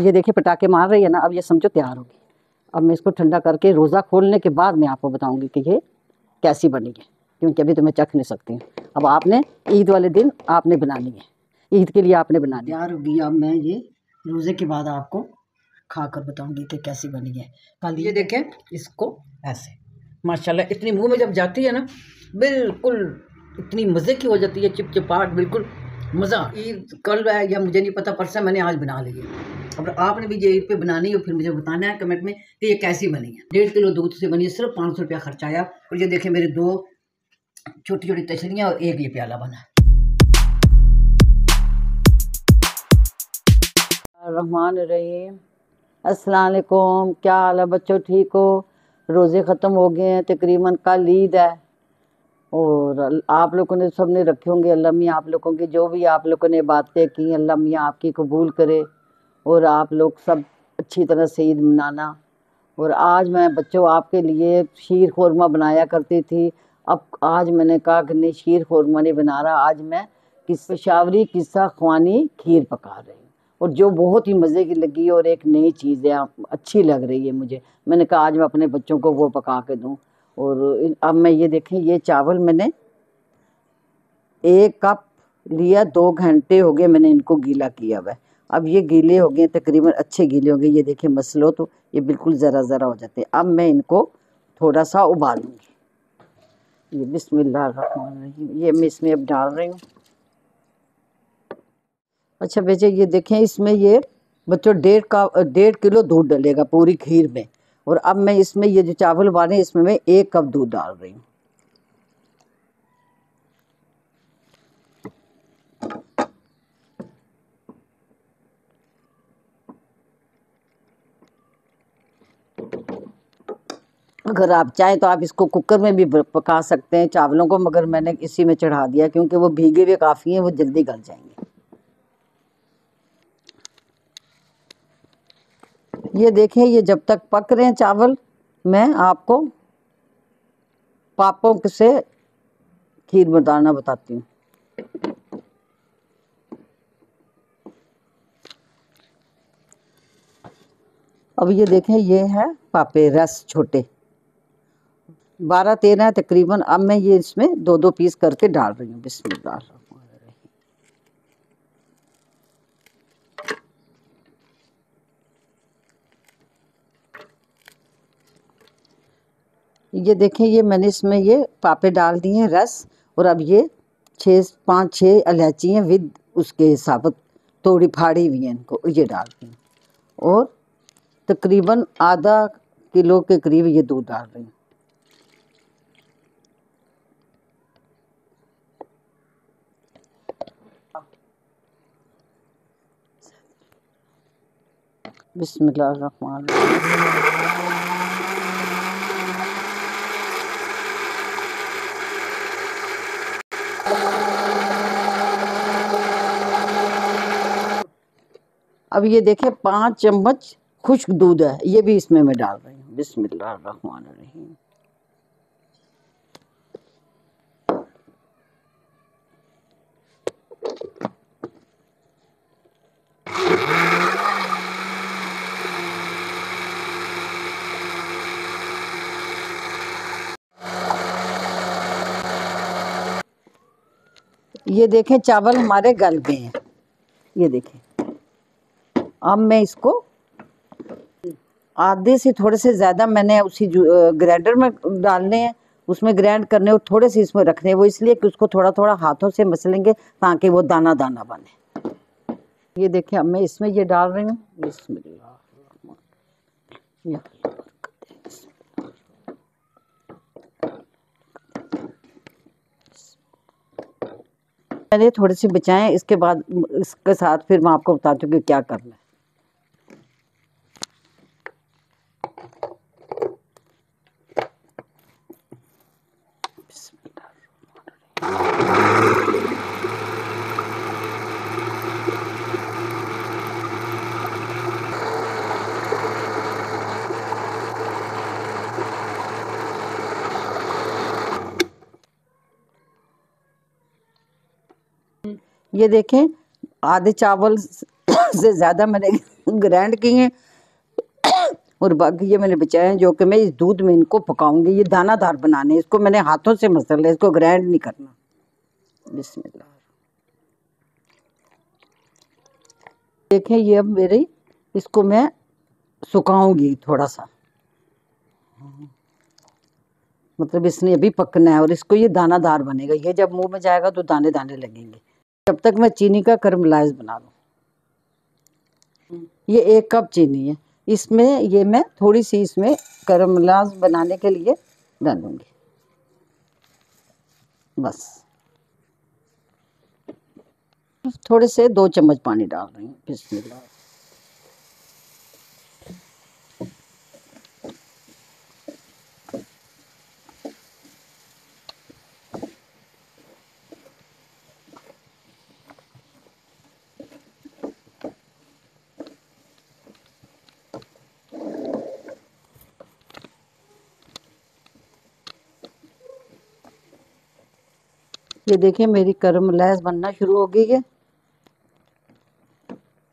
ये देखिए पटाखे मार रही है ना, अब ये समझो तैयार होगी। अब मैं इसको ठंडा करके रोज़ा खोलने के बाद मैं आपको बताऊंगी कि ये कैसी बनी है, क्योंकि अभी तो मैं चख नहीं सकती हूँ। अब आपने ईद वाले दिन आपने बनानी है, ईद के लिए आपने बनानी तैयार होगी। अब मैं ये रोज़े के बाद आपको खा कर बताऊँगी कि कैसी बनी है। कल ये देखें इसको ऐसे माशाल्लाह इतनी मुँह में जब जाती है ना, बिल्कुल इतनी मज़े की हो जाती है, चिपचिपाहट बिल्कुल मज़ा। ईद कल है या मुझे नहीं पता, परसों मैंने आज बना ली है। अब आपने भी ये ईद पे बनानी हो, फिर मुझे बताना है कमेंट में कि ये कैसी बनी है। 1.5 किलो दूध से बनी है, सिर्फ 500 रुपया खर्चा आया। और ये देखें मेरे 2 छोटी छोटी तछलियाँ और 1 ये प्याला बना। रहमान रहीम, अस्सलाम वालेकुम। क्या हाल है बच्चों, ठीक हो? रोज़े ख़त्म हो गए हैं, तकरीबन कल ईद है और आप लोगों ने सब ने रखे होंगे। अल्लाह मियाँ आप लोगों की जो भी आप लोगों ने बातें की, अल्लाह मियाँ आपकी कबूल करे और आप लोग सब अच्छी तरह से ईद मनाना। और आज मैं बच्चों आपके लिए शीर खुरमा बनाया करती थी, अब आज मैंने कहा कि नहीं, शीर खुरमा नहीं बना रहा, आज मैं पेशावरी किस्सा ख्वानी खीर पका रही हूँ, और जो बहुत ही मज़े की लगी और एक नई चीज़ है, अच्छी लग रही है मुझे। मैंने कहा आज मैं अपने बच्चों को वो पका के दूँ। और अब मैं ये देखें, ये चावल मैंने 1 कप लिया, 2 घंटे हो गए मैंने इनको गीला किया हुआ है। अब ये गीले हो गए, तकरीबन अच्छे गीले हो गए। ये देखिए मसलो तो ये बिल्कुल ज़रा ज़रा हो जाते हैं। अब मैं इनको थोड़ा सा उबालूंगी। ये बिस्मिल्लाहिर्रहमानिर्रहीम, ये मैं इसमें अब डाल रही हूँ। अच्छा बेटे ये देखें, इसमें ये बच्चों 1.5 किलो दूध डलेगा पूरी खीर में। और अब मैं इसमें ये जो चावल उबाले इसमें मैं 1 कप दूध डाल रही हूँ। अगर आप चाहें तो आप इसको कुकर में भी पका सकते हैं चावलों को, मगर मैंने इसी में चढ़ा दिया क्योंकि वो भीगे हुए काफ़ी हैं, वो जल्दी गल जाएंगे। ये देखें, ये जब तक पक रहे हैं चावल, मैं आपको पापों से खीर बनाना बताती हूँ। अब ये देखें, ये है पापे रस छोटे 12-13 है तकरीबन। अब मैं ये इसमें 2-2 पीस करके डाल रही हूँ। बिस्मिल्लाह। ये देखें, ये मैंने इसमें ये पापे डाल दिए हैं रस, और अब ये 5-6 इलायची हैं विद उसके साबुत थोड़ी फाड़ी हुई हैं, इनको ये डाल दी। और तकरीबन आधा किलो के करीब ये दूध डाल रही हूँ। बिस्मिल्लाहिर्रहमानिर्रहीम। अब ये देखें 5 चम्मच खुश्क दूध है, ये भी इसमें मैं डाल रही हूँ। बिस्मिल्लाहिर्रहमानिर्रहीम। ये देखें चावल हमारे गल गए हैं, ये देखें। अब मैं इसको आधे से थोड़े से ज़्यादा मैंने उसी ग्राइंडर में डालने हैं, उसमें ग्राइंड करने, और थोड़े से इसमें रखने हैं। वो इसलिए कि उसको थोड़ा थोड़ा हाथों से मसलेंगे ताकि वो दाना दाना बने। ये देखें, अब मैं इसमें ये डाल रही हूँ। बिस्मिल्लाह। मैंने थोड़े से बचाए, इसके बाद इसके साथ फिर मैं आपको बताती हूँ कि क्या करना है। ये देखें आधे चावल से ज़्यादा मैंने ग्राइंड किए हैं और बाकी ये मैंने बचाए हैं, जो कि मैं इस दूध में इनको पकाऊंगी। ये दानादार बनाने, इसको मैंने हाथों से मसल है, इसको ग्राइंड नहीं करना। बिस्मिल्लाह। देखें ये अब मेरी, इसको मैं सुखाऊंगी थोड़ा सा, मतलब इसने अभी पकना है और इसको ये दानादार बनेगा। ये जब मुंह में जाएगा तो दाने दाने लगेंगे। जब तक मैं चीनी का करमलाइज बना लूँ। ये 1 कप चीनी है, इसमें ये मैं थोड़ी सी इसमें करमलाइज बनाने के लिए डालूंगी, बस थोड़े से 2 चम्मच पानी डाल रही हूँ। बिस्मिल्लाह। ये देखिए मेरी करमलाइज बनना शुरू हो गई है।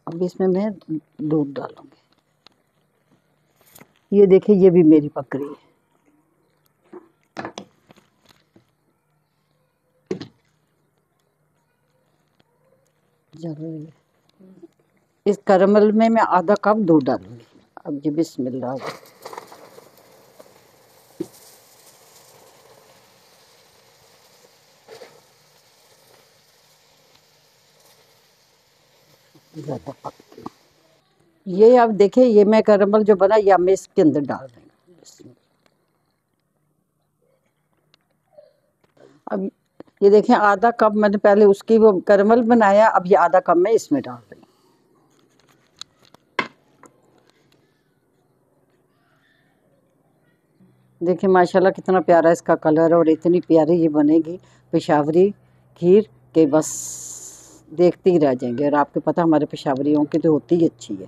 अब इसमें मैं दूध डालूंगी। ये देखिए ये भी मेरी पक रही है। जरूरी है। इस करमल में मैं आधा कप दूध डालूंगी। अब जी बिस्मिल्लाह। ज़्यादा पकती है। ये अब देखिए ये मैं करमल जो बना ये मैं इसके अंदर डाल रही हूँ। अब ये देखें आधा कप मैंने पहले उसकी वो करमल बनाया, अब ये आधा कप मैं इसमें डाल रही हूँ। देखिए माशाल्लाह कितना प्यारा इसका कलर है और इतनी प्यारी ये बनेगी पेशावरी खीर के बस देखते ही रह जाएंगे। और आपको पता हमारे पेशावरियों की तो होती ही अच्छी है।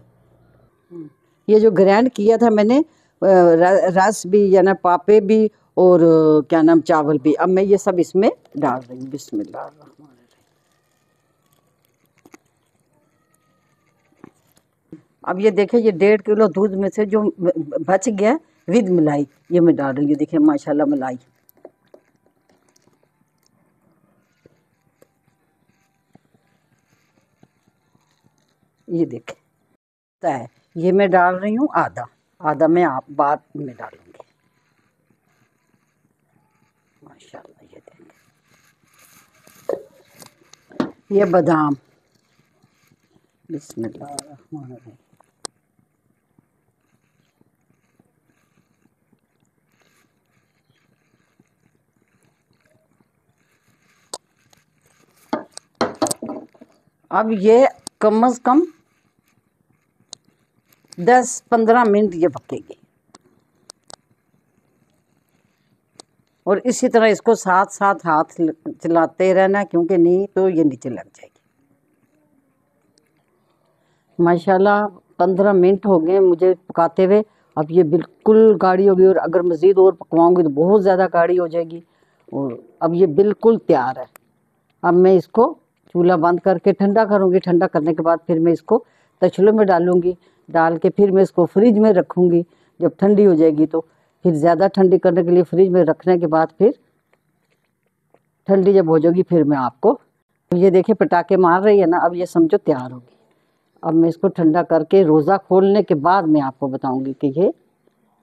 ये जो ग्राइंड किया था मैंने रस भी या ना पापे भी और क्या नाम चावल भी, अब मैं ये सब इसमें डाल रही हूँ। बिस्मिल्लाह। अब ये देखिए ये 1.5 किलो दूध में से जो बच गया विद मलाई ये मैं डाल रही हूँ। देखिए माशाल्लाह मलाई। ये देखिए है, ये मैं डाल रही हूँ आधा, आधा मैं आप बाद में डालूंगी। माशाल्लाह ये देखिए ये बादाम। बिस्मिल्लाह रहमान रहीम। अब ये कम से कम 10-15 मिनट ये पकेगी और इसी तरह इसको साथ साथ हाथ चलाते रहना, क्योंकि नहीं तो ये नीचे लग जाएगी। माशाल्लाह 15 मिनट हो गए मुझे पकाते हुए। अब ये बिल्कुल गाढ़ी होगी और अगर मज़ीद और पकवाऊंगी तो बहुत ज़्यादा गाढ़ी हो जाएगी। और अब ये बिल्कुल तैयार है। अब मैं इसको चूल्हा बंद करके ठंडा करूँगी। ठंडा करने के बाद फिर मैं इसको तसलों में डालूँगी। डाल के फिर मैं इसको फ्रिज में रखूँगी। जब ठंडी हो जाएगी तो फिर ज़्यादा ठंडी करने के लिए फ्रिज में रखने के बाद फिर ठंडी जब हो जाएगी फिर मैं आपको, ये देखिए पटाखे मार रही है ना, अब ये समझो तैयार होगी। अब मैं इसको ठंडा करके रोज़ा खोलने के बाद मैं आपको बताऊंगी कि ये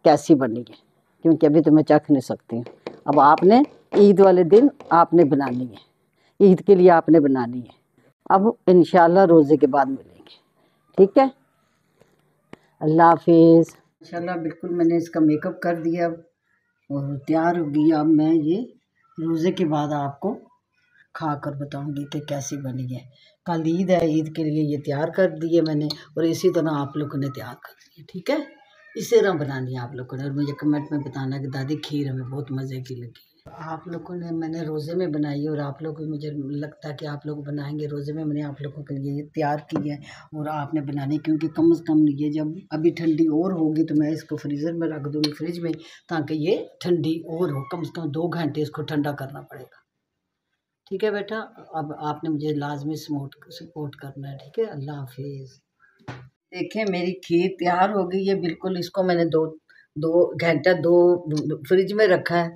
कैसी बनी है, क्योंकि अभी तो मैं चख नहीं सकती हूँ। अब आपने ईद वाले दिन आपने बनानी है, ईद के लिए आपने बनानी है। अब इंशाल्लाह रोज़े के बाद मिलेंगे, ठीक है। अल्लाह हाफिज़। इंशाल्लाह बिल्कुल मैंने इसका मेकअप कर दिया और तैयार हो गई। अब मैं ये रोज़े के बाद आपको खा कर बताऊँगी कि कैसी बनी है। कल ईद है, ईद के लिए ये तैयार कर दिए मैंने और इसी तरह आप लोगों ने तैयार कर दिए, ठीक है। इसी तरह बनानी है आप लोगों ने और मुझे कमेंट में बताना कि दादी खीर हमें बहुत मज़े की लगी। आप लोगों ने, मैंने रोज़े में बनाई और आप लोग, मुझे लगता है कि आप लोग बनाएंगे रोज़े में। मैंने आप लोगों के लिए ये तैयार की है और आपने बनानी, क्योंकि कम से कम ये जब अभी ठंडी और होगी तो मैं इसको फ्रीज़र में रख दूँगी, फ्रिज में, ताकि ये ठंडी और हो। कम से कम 2 घंटे इसको ठंडा करना पड़ेगा, ठीक है बेटा। अब आपने मुझे लाजमी सपोर्ट करना है, ठीक है। अल्लाह हाफिज़। देखें मेरी खीर तैयार हो गई है बिल्कुल। इसको मैंने दो दो घंटा दो फ्रिज में रखा है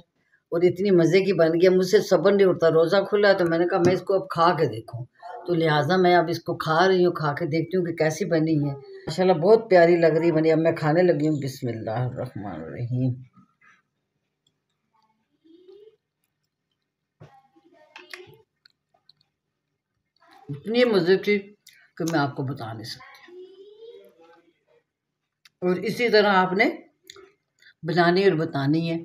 और इतनी मज़े की बन गई। मुझसे सब्र नहीं उठता, रोज़ा खुला है तो मैंने कहा मैं इसको अब खा के देखूं। तो लिहाजा मैं अब इसको खा रही हूँ, खा के देखती हूँ कि कैसी बनी है। माशाल्लाह बहुत प्यारी लग रही बनी। अब मैं खाने लगी हूँ। बिस्मिल्लाहिर्रहमानिर्रहीम। इतनी मज़े की कि मैं आपको बता नहीं सकती। और इसी तरह आपने बनानी और बतानी है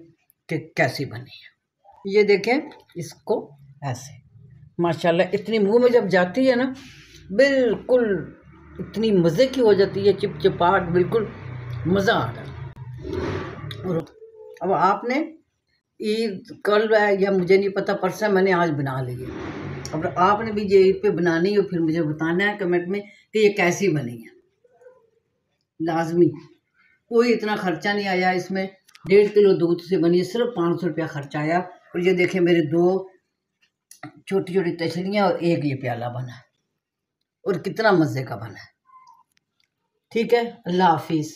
कि कैसी बनी है। ये देखें इसको ऐसे, माशाल्लाह इतनी मुंह में जब जाती है ना बिल्कुल इतनी मज़े की हो जाती है, चिपचिपाहट बिल्कुल मज़ा आ रहा। और अब आपने ईद कल है या मुझे नहीं पता, परसों मैंने आज बना ली है। अब आपने भी ये ईद पे बनानी है, फिर मुझे बताना है कमेंट में कि ये कैसी बनी है। लाजमी, कोई इतना खर्चा नहीं आया इसमें। 1.5 किलो दूध से बनी है, सिर्फ 500 रुपया खर्चा आया। और ये देखें मेरे 2 छोटी छोटी तछलियाँ और एक ये प्याला बना है और कितना मज़े का बना है। ठीक है, अल्लाह हाफिज़।